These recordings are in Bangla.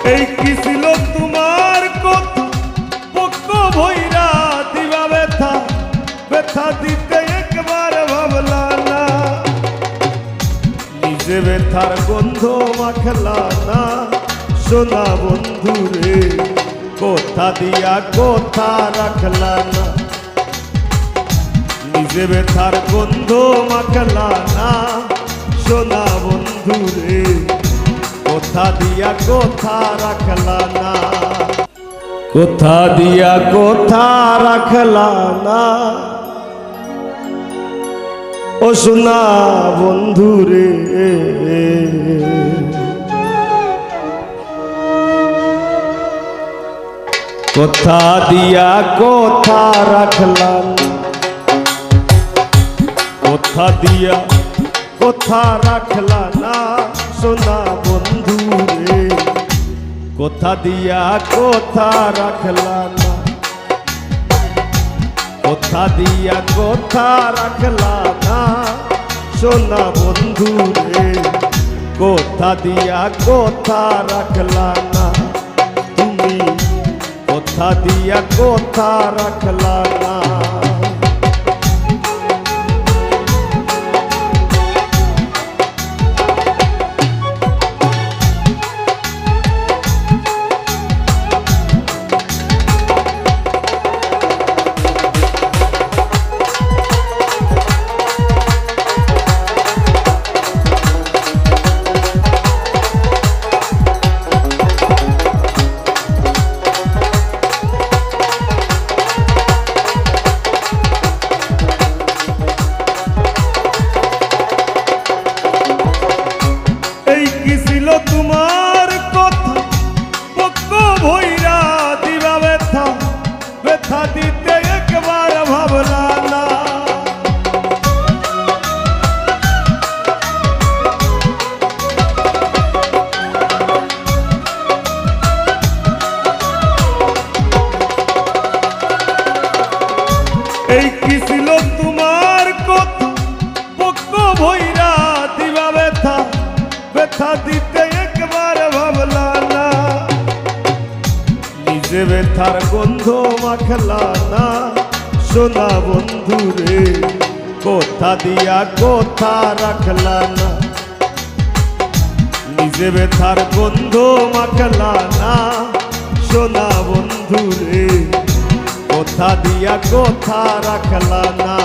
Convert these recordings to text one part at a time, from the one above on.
এই কি ছিল তোমার কথা পক্ষ ভৈরা দিবা ব্যথা ব্যথা দিতে একবার ভাবলা না নিজে ব্যথার গন্ধ মাখলা না সোনা বন্ধু রে কথা দিয়া কথা রাখলা না নিজে ব্যথার গন্ধ মাখলা না সোনা বন্ধু রে কথা দিয়া কথা রাখলা না কথা দিয়া কথা রাখলা না ও সোনা বন্ধু রে কথা দিয়া কথা রাখলা না কথা দিয়া কথা রাখলা না সোনা বন্ধু রে কথা দিয়া কথা রাখলা না কথা দিয়া কথা রাখলা না সোনা বন্ধু রে কথা দিয়া কথা রাখলা না তুমি কথা দিয়া কথা রাখলা না তোমার কথা পক্ষ ভৈরা দিবা ব্যথা ব্যথা দিতে একবার ভাবলা না এই কি ছিল তোমার কথা পক্ষ ভৈরা দিবা ব্যথা ব্যথা দিতে একবার ভাবলা না নিজে ব্যথার গন্ধ মাখলা না সোনা বন্ধু রে কথা দিয়া কথা রাখলা না নিজে ব্যথার গন্ধ মাখলা না সোনা বন্ধু রে কথা দিয়া কথা রাখলা না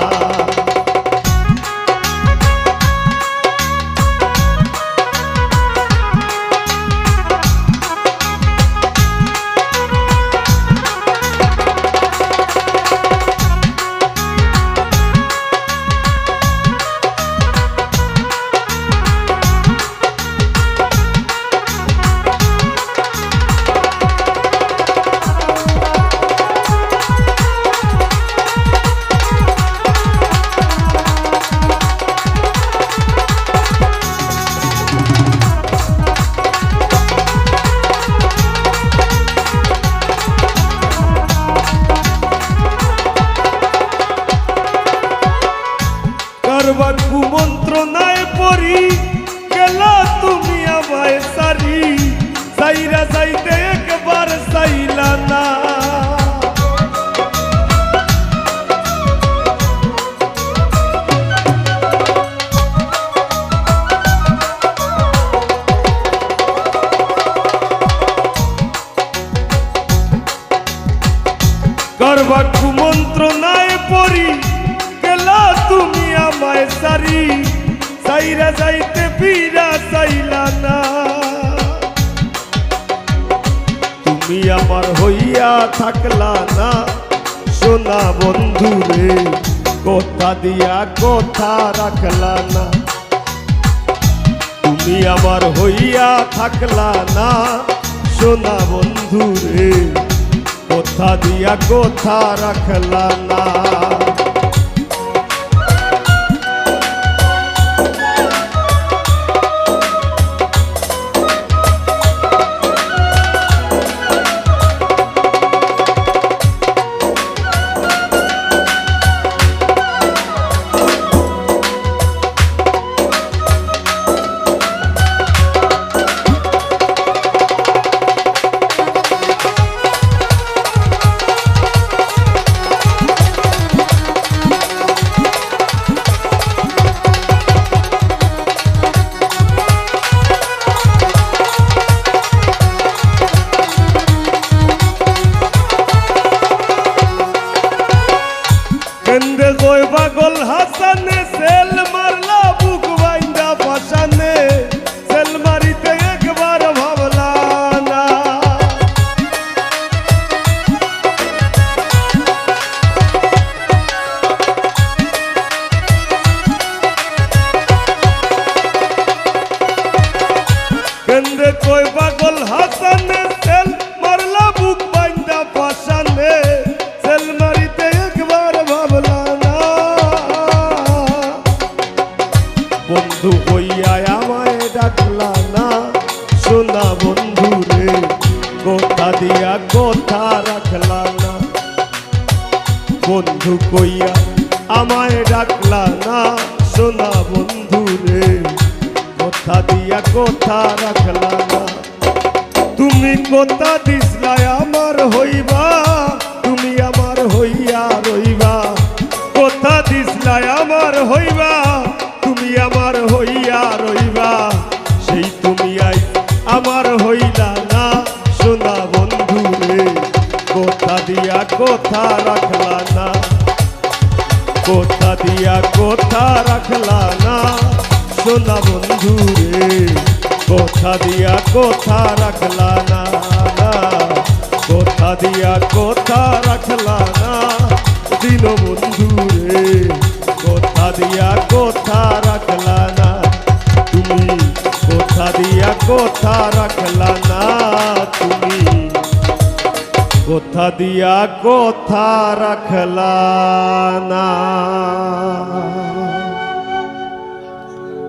কারবার কুমন্ত্রণায় পড়ি গেলা তুমি আমায় সারি সাইরা যাইতে একবার চাইলা না কারবার কুমন্ত্রণায় পড়ি গেলা তুমি আমায় সারি সাইরা যাইতে ফিরা চাইলা না তুমি আমার হইয়া থাকলা না সোনা বন্ধু রে কথা দিয়া কথা রাখলা না তুমি আমার হইয়া থাকলা না সোনা বন্ধু রে কথা দিয়া কথা রাখলা না দিয়া কথা রাখলা না, বন্ধু কইয়া আমায় ডাকলা না, সোনা বন্ধু রে কথা দিয়া কথা রাখলা না। তুমি কথা দিসলাই আমার হইবা, তুমি আমার হইয়া রইবা, কথা দিসলাই আমার হইবা, তুমি আমার হইয়া রইবা, সেই তুমি আই আমার হইলা না, সোনা বন্ধু রে কথা দিয়া কথা রাখলা না, কথা দিয়া কথা রাখলা না, সোনা বন্ধু রে কথা দিয়া কথা রাখলা না, কথা দিয়া কথা রাখলা না, দিন বন্ধু রে কথা দিয়া কথা রাখলা না, তুমি কথা দিয়া কথা রাখলা না, তুমি কথা দিয়া কথা রাখলা না।